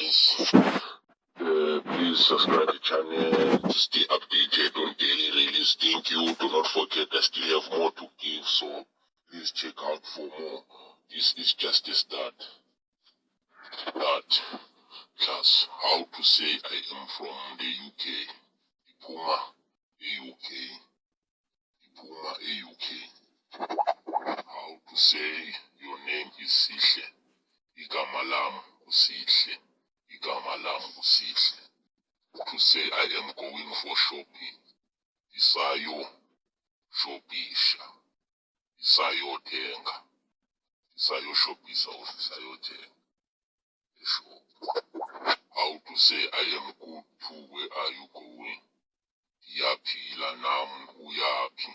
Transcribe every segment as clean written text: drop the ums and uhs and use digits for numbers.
guys. Please subscribe to the channel to stay updated on daily release. Thank you. Do not forget I still have more to give, so please check out for more. This is just a start. Class, how to say I am from the UK. Ipuma, UK. Ipuma, UK. How to say your name is Sihle. Igama lam uSihle. Igama lam uSihle. To say I am going for shopping. Isayo shopisha. Isayo tenga. Isayo shopisa or isayo tenga. How to say I am good too, where are you going? Iyaphila nam uyapi.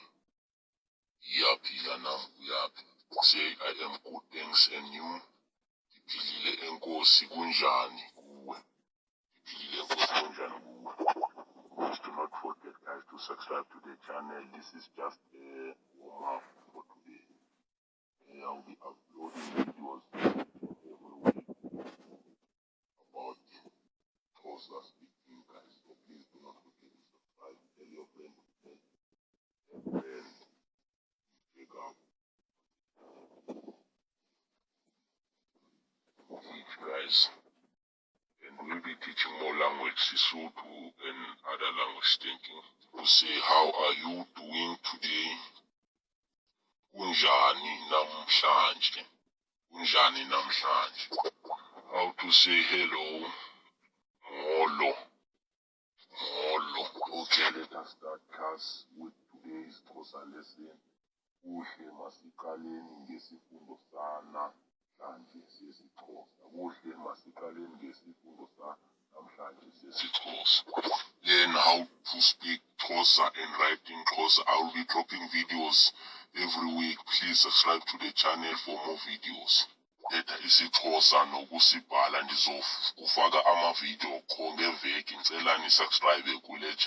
Iyaphila nam uyapi. Say I am good, thanks, and you? Iphilile enkosi kunjani kuwe. Iphilile enkosi kunjani kuwe. Please do not forget, guys, to subscribe to the channel. This is just a warm-up for today. I'll be uploading videos every week about Xhosa speaking, guys. So please do not forget to subscribe. Tell your friend to play. And check out. Teach, guys. And we'll be teaching more language, Sesotho and other language thinking. To say, how are you doing today? Kunjani namhlanje. Kunjani namhlanje. How to say hello. Molo. Molo. Okay, let us start class with today's Xhosa lesson. Kuhle masikaleni ngesifundo sanamhlanje sesiXhosa. Kuhle masikaleni ngesifundo sanamhlanje sesiXhosa. Learn how to speak Xhosa and write in Xhosa. I will be dropping videos every week. Please subscribe to the channel for more videos. Letha isiXhosa nokusibhala ndizofaka ama video khona ngeveki. Ngicela ni subscribe kule channel.